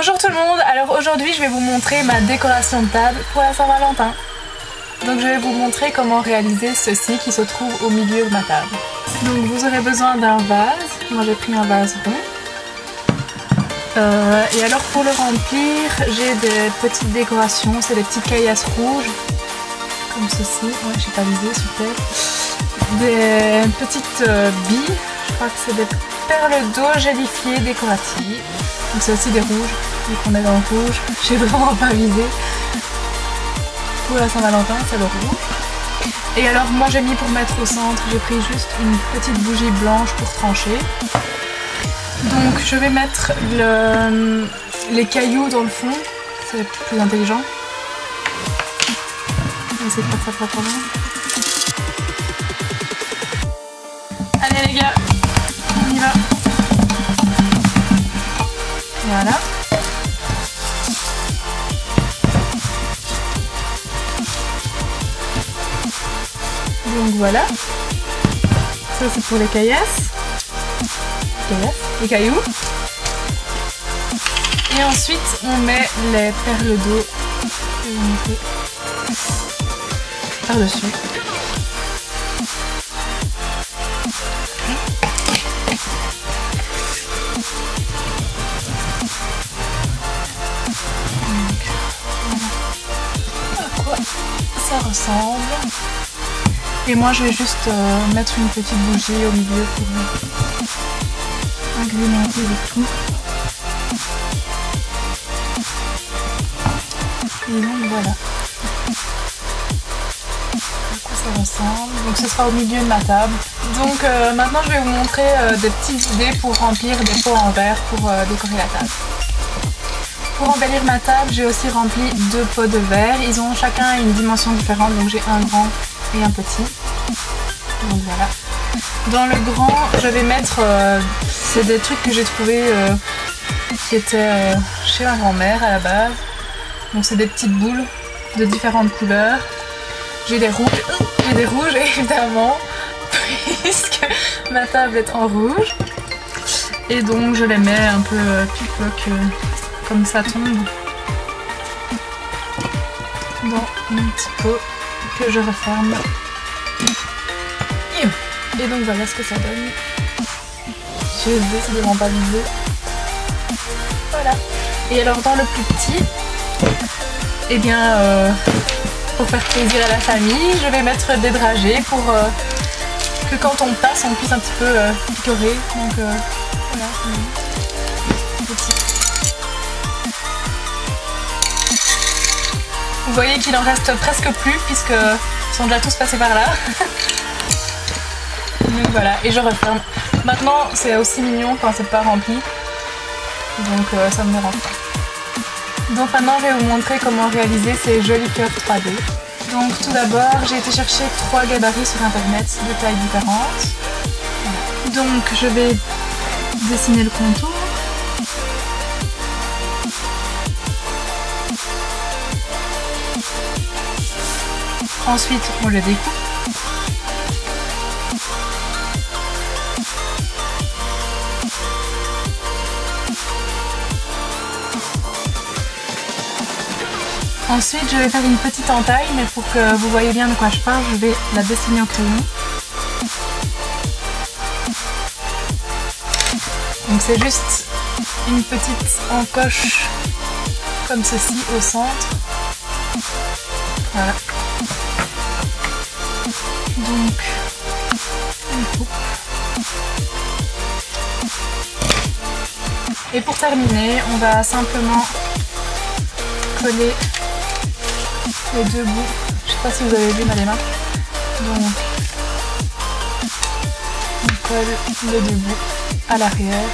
Bonjour tout le monde, alors aujourd'hui je vais vous montrer ma décoration de table pour la Saint-Valentin. Donc je vais vous montrer comment réaliser ceci qui se trouve au milieu de ma table. Donc vous aurez besoin d'un vase, moi j'ai pris un vase rond. Et alors pour le remplir, j'ai des petites décorations, c'est des petites caillasses rouges, comme ceci, ouais j'ai pas visé, super. Des petites billes, je crois que c'est des perles d'eau gélifiées décoratives. Donc c'est aussi des rouges, vu qu'on est dans le rouge, j'ai vraiment pas visé. Pour la Saint-Valentin, c'est le rouge. Et alors moi j'ai mis pour mettre au centre, j'ai pris juste une petite bougie blanche pour trancher. Donc je vais mettre les cailloux dans le fond, c'est plus intelligent. On va essayer de faire ça proprement. Allez les gars, on y va. Voilà. Donc voilà. Ça c'est pour les caillasses. Les cailloux. Et ensuite on met les perles d'eau par-dessus. Ça ressemble. Et moi je vais juste mettre une petite bougie au milieu pour agrémenter le tout. Et donc voilà. À quoi ça ressemble. Donc ce sera au milieu de ma table. Donc maintenant je vais vous montrer des petites idées pour remplir des pots en verre pour décorer la table. Pour embellir ma table, j'ai aussi rempli 2 pots de verre. Ils ont chacun une dimension différente, donc j'ai un grand et un petit. Donc voilà. Dans le grand, je vais mettre, c'est des trucs que j'ai trouvé qui étaient chez ma grand-mère à la base. Donc c'est des petites boules de différentes couleurs. J'ai des rouges évidemment, puisque ma table est en rouge. Et donc je les mets un peu pique-poque. Comme ça tombe dans mon petit pot que je referme. Et donc voilà ce que ça donne. Je vais décidément pas viser. Voilà. Et alors dans le plus petit, eh bien pour faire plaisir à la famille, je vais mettre des dragées pour que quand on passe on puisse un petit peu picorer. Donc voilà. Petit. Vous voyez qu'il en reste presque plus puisqu'ils sont déjà tous passés par là. Donc voilà, et je referme. Maintenant c'est aussi mignon quand c'est pas rempli. Donc ça me dérange pas. Donc maintenant je vais vous montrer comment réaliser ces jolis cœurs 3D. Donc tout d'abord j'ai été chercher 3 gabarits sur internet de tailles différentes. Voilà. Donc je vais dessiner le contour. Ensuite, on le découpe. Ensuite, je vais faire une petite entaille, mais pour que vous voyez bien de quoi je parle, je vais la dessiner au crayon. Donc c'est juste une petite encoche comme ceci au centre. Voilà. Donc, une coupe. Et pour terminer, on va simplement coller les 2 bouts. Je sais pas si vous avez vu ma démarche. Donc, on colle les 2 bouts à l'arrière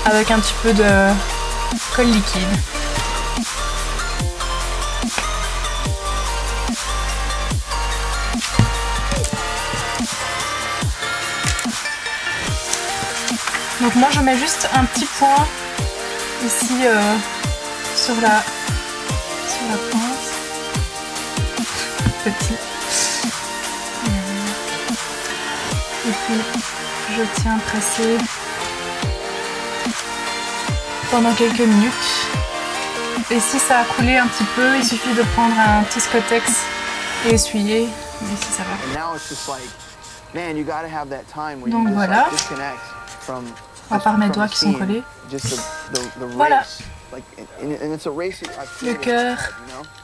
avec un petit peu de colle liquide. Donc moi je mets juste un petit point ici sur la pince, petit. Et puis je tiens pressé pendant quelques minutes. Et si ça a coulé un petit peu, il suffit de prendre un petit Scottex et essuyer. Et si ça va. Donc voilà. À part mes doigts qui sont collés. Voilà. Le cœur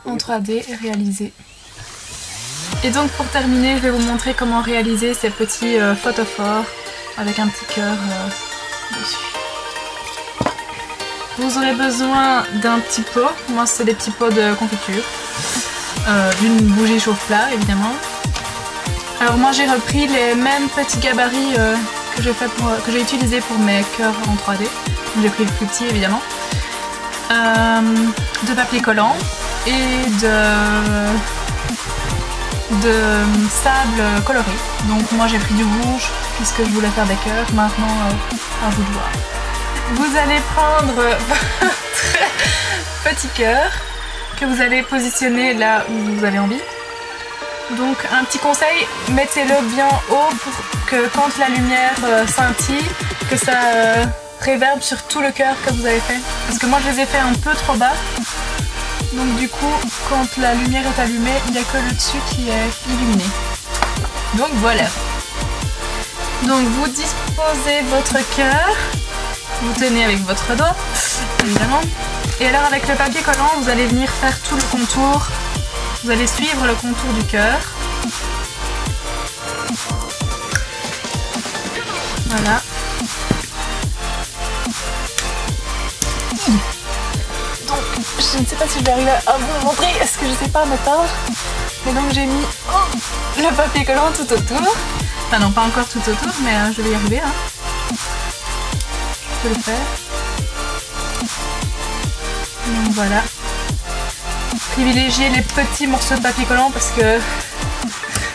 en 3D est réalisé. Et donc pour terminer, je vais vous montrer comment réaliser ces petits photophores avec un petit cœur dessus. Vous aurez besoin d'un petit pot. Moi c'est des petits pots de confiture. D'une bougie chauffe-plat évidemment. Alors moi j'ai repris les mêmes petits gabarits que j'ai utilisé pour mes cœurs en 3D. J'ai pris le plus petit évidemment. De papier collant et de sable coloré. Donc moi j'ai pris du rouge puisque je voulais faire des cœurs. Maintenant à vous de voir. Vous allez prendre votre petit cœur que vous allez positionner là où vous avez envie. Donc un petit conseil, mettez-le bien haut pour que quand la lumière scintille, que ça réverbe sur tout le cœur que vous avez fait. Parce que moi je les ai fait un peu trop bas. Donc du coup, quand la lumière est allumée, il n'y a que le dessus qui est illuminé. Donc voilà. Donc vous disposez votre cœur, vous tenez avec votre doigt, évidemment. Et alors avec le papier collant, vous allez venir faire tout le contour. Vous allez suivre le contour du cœur. Voilà. Donc, je ne sais pas si je vais arriver à vous montrer, est-ce que je sais pas m'atteindre. Mais donc j'ai mis le papier collant tout autour. Enfin non, pas encore tout autour, mais je vais y arriver. Hein. Je peux le faire. Donc voilà. Privilégiez les petits morceaux de papier collant parce que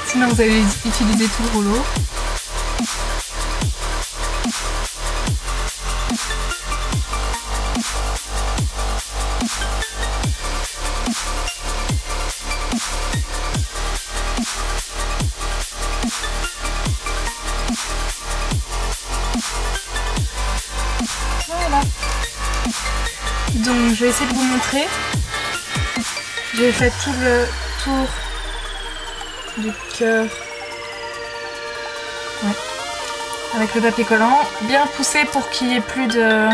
sinon vous allez utiliser tout le rouleau. Voilà. Donc je vais essayer de vous montrer. J'ai fait tout le tour du cœur avec le papier collant, bien poussé pour qu'il n'y ait plus de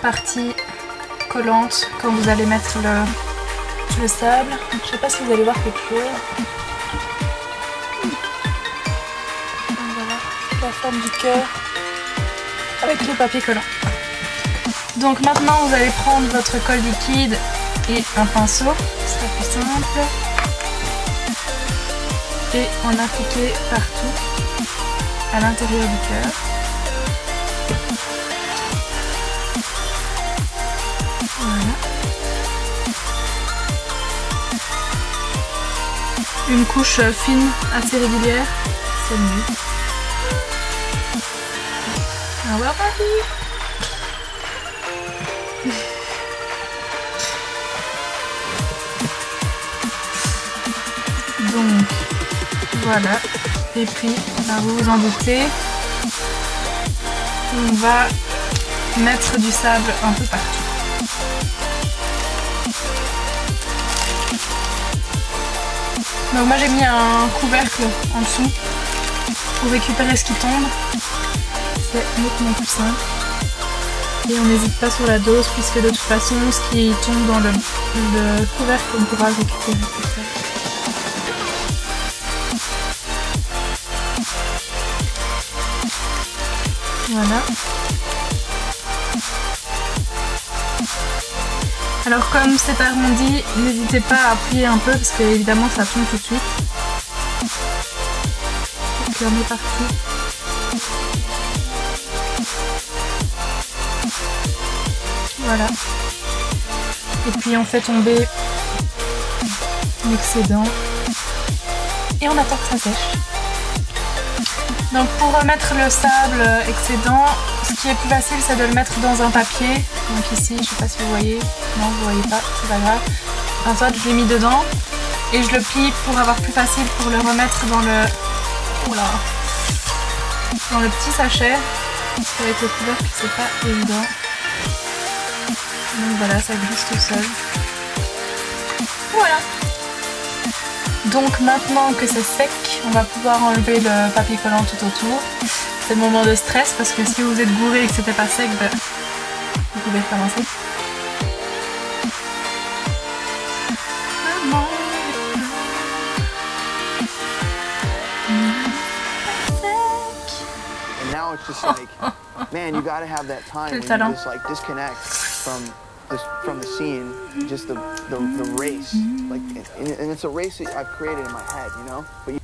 partie collante quand vous allez mettre le sable. Je ne sais pas si vous allez voir quelque chose. Donc voilà la forme du cœur avec le papier collant. Donc maintenant vous allez prendre votre colle liquide et un pinceau, ce sera plus simple, et en appliquer partout à l'intérieur du cœur. Voilà. Une couche fine assez régulière, c'est mieux. Au revoir papy. Donc voilà, et puis vous vous en doutez, on va mettre du sable un peu partout. Donc moi j'ai mis un couvercle en dessous pour récupérer ce qui tombe, c'est nettement plus simple. Et on n'hésite pas sur la dose puisque de toute façon ce qui tombe dans le couvercle on pourra le récupérer tout seul. Voilà. Alors comme c'est arrondi, n'hésitez pas à appuyer un peu parce que évidemment ça tombe tout de suite. Donc on met partout. Voilà. Et puis on fait tomber l'excédent et on attend que ça sèche. Donc pour remettre le sable excédent, ce qui est plus facile c'est de le mettre dans un papier. Donc ici, je sais pas si vous voyez, non vous voyez pas, c'est pas grave. En soit je l'ai mis dedans et je le plie pour avoir plus facile pour le remettre dans le, dans le petit sachet. Parce qu'avec le couvercle c'est pas évident. Donc voilà, ça glisse tout seul. Voilà. Donc maintenant que c'est sec, on va pouvoir enlever le papier collant tout autour. C'est le moment de stress parce que si vous êtes gouré et que c'était pas sec, ben, vous pouvez recommencer. And now it's just like, man, you gotta have that time when you just like disconnect from the scene, just the race, like, and it's a race that I've created in my head, you know. But